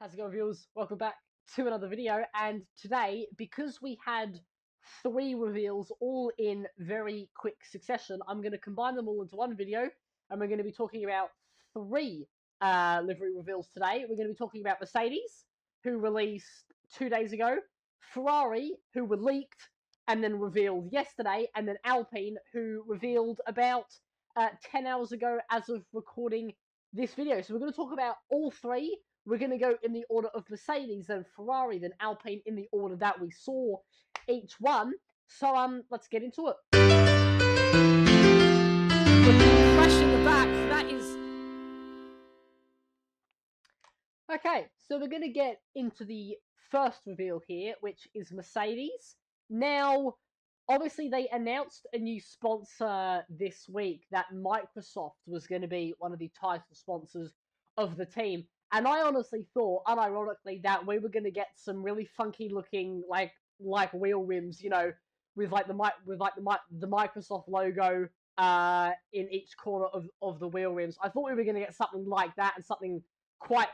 How's it going, viewers? Welcome back to another video. And today, because we had three reveals all in very quick succession, I'm going to combine them all into one video, and we're going to be talking about three livery reveals today. We're going to be talking about Mercedes, who released 2 days ago, Ferrari, who were leaked and then revealed yesterday, and then Alpine, who revealed about 10 hours ago as of recording this video. So we're going to talk about all three. We're going to go in the order of Mercedes, then Ferrari, then Alpine, in the order that we saw each one. So let's get into it. Fresh in the back, that is... Okay, so we're going to get into the first reveal here, which is Mercedes. Now, obviously they announced a new sponsor this week, that Microsoft was going to be one of the title sponsors of the team. And I honestly thought, unironically, that we were going to get some really funky looking like wheel rims, you know, with the Microsoft logo in each corner of the wheel rims. I thought we were going to get something like that, and something quite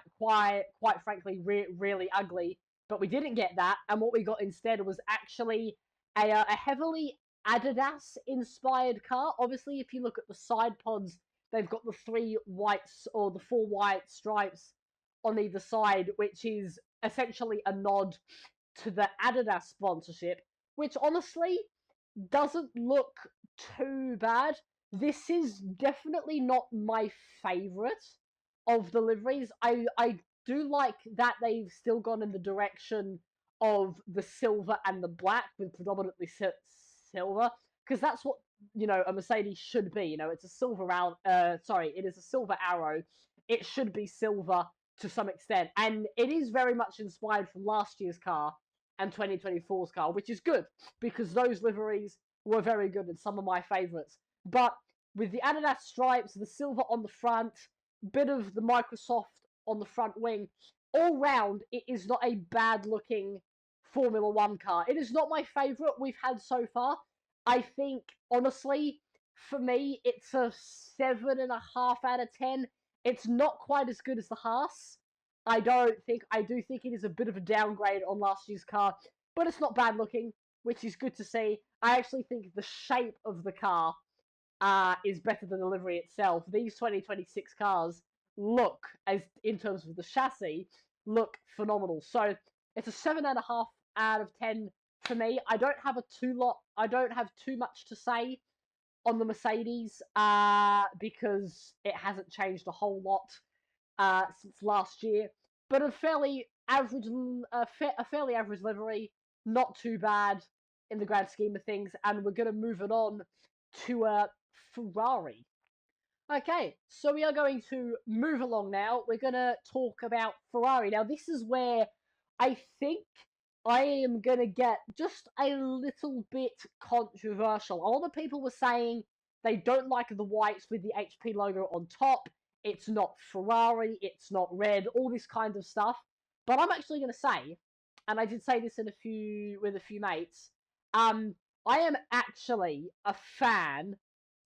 frankly really ugly. But we didn't get that, and what we got instead was actually a heavily Adidas inspired car. Obviously, if you look at the side pods, they've got the the four white stripes on either side, which is essentially a nod to the Adidas sponsorship, which honestly doesn't look too bad. This is definitely not my favourite of the liveries. I do like that they've still gone in the direction of the silver and the black, with predominantly silver, because that's what, you know, a Mercedes should be. You know, it's a silver it is a silver arrow. It should be silver to some extent, and it is very much inspired from last year's car and 2024's car, which is good, because those liveries were very good and some of my favourites. But with the Adidas stripes, the silver on the front, bit of the Microsoft on the front wing, all round, it is not a bad looking Formula One car. It is not my favourite we've had so far. I think, honestly, for me, it's a 7.5 out of 10. It's not quite as good as the Haas. I do think it is a bit of a downgrade on last year's car, but it's not bad looking, which is good to see. I actually think the shape of the car is better than the livery itself. These 2026 cars look, as in terms of the chassis, look phenomenal. So it's a 7.5 out of 10 for me. I don't have too much to say on the Mercedes because it hasn't changed a whole lot since last year. But a fairly average livery, not too bad in the grand scheme of things. And we're going to move it on to Ferrari. Okay, so we are going to move along now. We're going to talk about Ferrari. Now, this is where I think I am going to get just a little bit controversial. A lot of people were saying they don't like the whites with the HP logo on top. It's not Ferrari, it's not red, all this kind of stuff. But I'm actually going to say, and I did say this with a few mates, I am actually a fan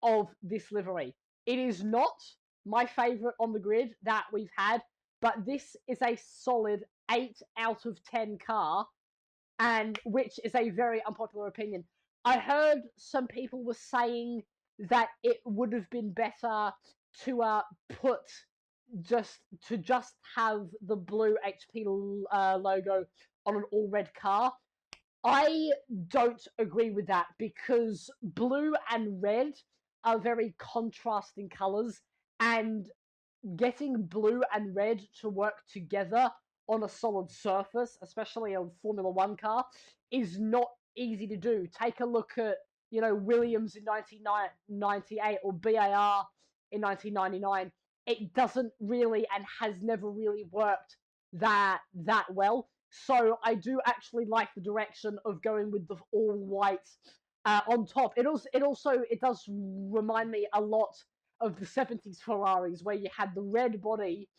of this livery. It is not my favourite on the grid that we've had, but this is a solid 8 out of 10 car, and which is a very unpopular opinion. I heard some people were saying that it would have been better to just have the blue HP logo on an all red car. I don't agree with that, because blue and red are very contrasting colours, and getting blue and red to work together on a solid surface, especially a Formula One car, is not easy to do. Take a look at, you know, Williams in 1998 or BAR in 1999. It doesn't really, and has never really worked that well. So I do actually like the direction of going with the all white on top. It does remind me a lot of the 70s Ferraris, where you had the red body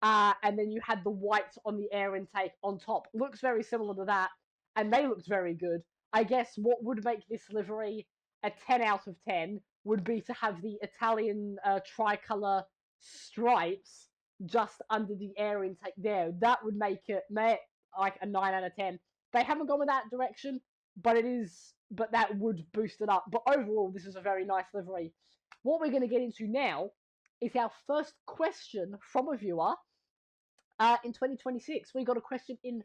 and then you had the white on the air intake on top. Looks very similar to that, and they looked very good. I guess what would make this livery a 10 out of 10 would be to have the Italian tricolour stripes just under the air intake there. That would make it like a 9 out of 10. They haven't gone with that direction, but that would boost it up. But overall, this is a very nice livery. What we're going to get into now is our first question from a viewer. In 2026, we got a question in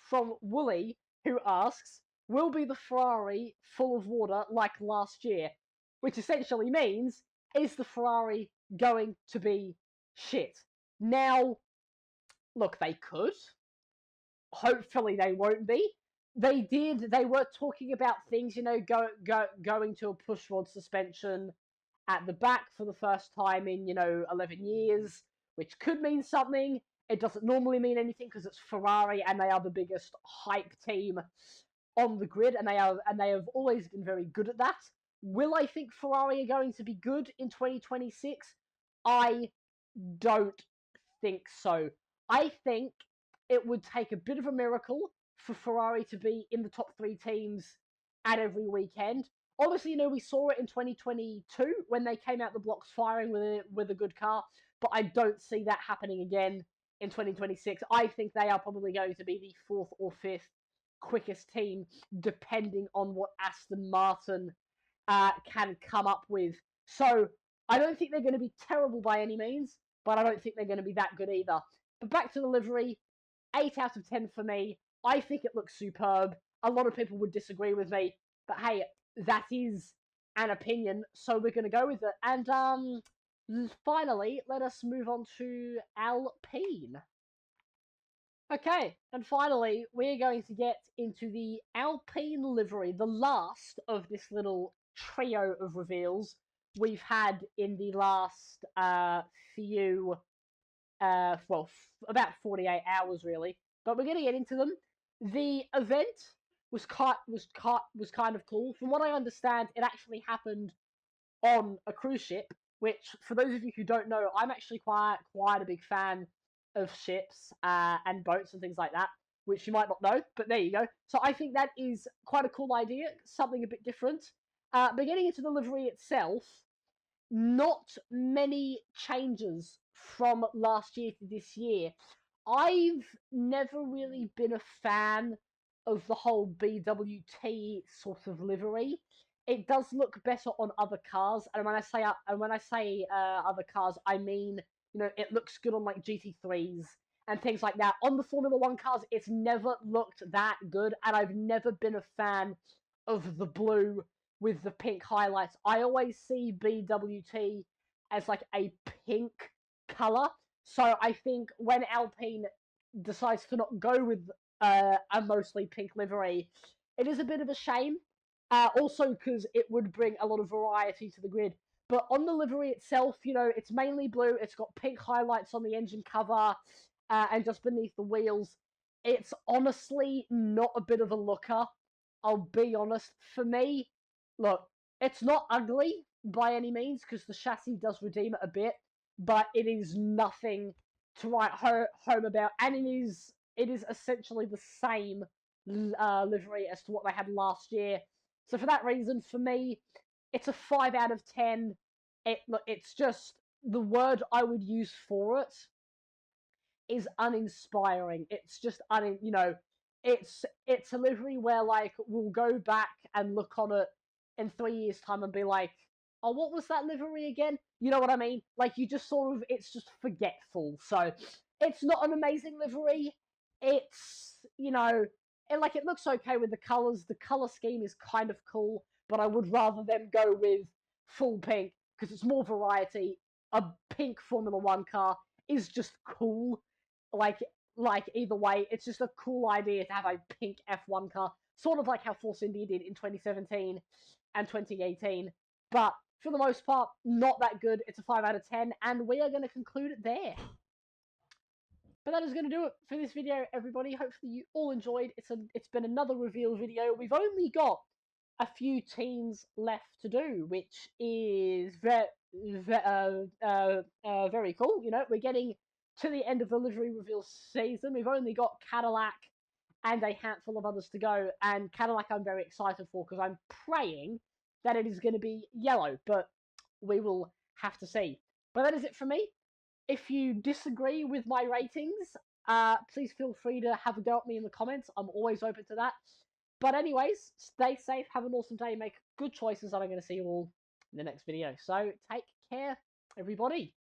from Wooly, who asks, will be the Ferrari full of water like last year? Which essentially means, is the Ferrari going to be shit? Now, look, they could. Hopefully they won't be. They were talking about things, going to a push rod suspension at the back for the first time in, 11 years, which could mean something. It doesn't normally mean anything because it's Ferrari and they are the biggest hype team on the grid, and they have always been very good at that. Will I think Ferrari are going to be good in 2026? I don't think so. I think it would take a bit of a miracle for Ferrari to be in the top 3 teams at every weekend. Obviously, we saw it in 2022 when they came out the blocks firing with a good car, but I don't see that happening again in 2026. I think they are probably going to be the 4th or 5th quickest team, depending on what Aston Martin can come up with. So I don't think they're going to be terrible by any means, but I don't think they're going to be that good either. But back to the livery, 8 out of 10 for me. I think it looks superb. A lot of people would disagree with me, but hey, that is an opinion, so we're going to go with it. And finally, let us move on to Alpine. Okay, and finally, we're going to get into the Alpine livery, the last of this little trio of reveals we've had in the last few, about 48 hours, really. But we're going to get into them. The event was kind of cool. From what I understand, it actually happened on a cruise ship, which, for those of you who don't know, I'm actually quite a big fan of ships and boats and things like that, which you might not know, but there you go. So I think that is quite a cool idea, something a bit different. But getting into the livery itself, not many changes from last year to this year. I've never really been a fan of the whole BWT sort of livery. It does look better on other cars, and when I say other cars, I mean, it looks good on like GT3s and things like that. On the Formula One cars, it's never looked that good, and I've never been a fan of the blue with the pink highlights. I always see BWT as like a pink color, so I think when Alpine decides to not go with a mostly pink livery, it is a bit of a shame. Also, because it would bring a lot of variety to the grid. But on the livery itself, it's mainly blue. It's got pink highlights on the engine cover and just beneath the wheels. It's honestly not a bit of a looker. I'll be honest. For me, look, it's not ugly by any means because the chassis does redeem it a bit, but it is nothing to write home about, and it is essentially the same livery as to what they had last year. So for that reason, for me, it's a 5 out of 10. It's just, the word I would use for it is uninspiring. It's just it's a livery where like we'll go back and look on it in 3 years' time and be like, oh, what was that livery again? You know what I mean? Like, you just sort of, it's just forgetful. So it's not an amazing livery. It's, it looks okay with the colors. The color scheme is kind of cool, but I would rather them go with full pink because it's more variety. A pink Formula One car is just cool. Like either way, it's just a cool idea to have a pink F1 car, sort of like how Force India did in 2017 and 2018. But for the most part, not that good. It's a 5 out of 10, and we are going to conclude it there. But that is going to do it for this video, everybody. Hopefully you all enjoyed. It's been another reveal video. We've only got a few teams left to do, which is very cool. We're getting to the end of the livery reveal season. We've only got Cadillac and a handful of others to go, and Cadillac I'm very excited for because I'm praying that it is going to be yellow, but we will have to see. But that is it from me. If you disagree with my ratings, please feel free to have a go at me in the comments. I'm always open to that. But anyways, stay safe, have an awesome day, make good choices, and I'm going to see you all in the next video. So take care, everybody.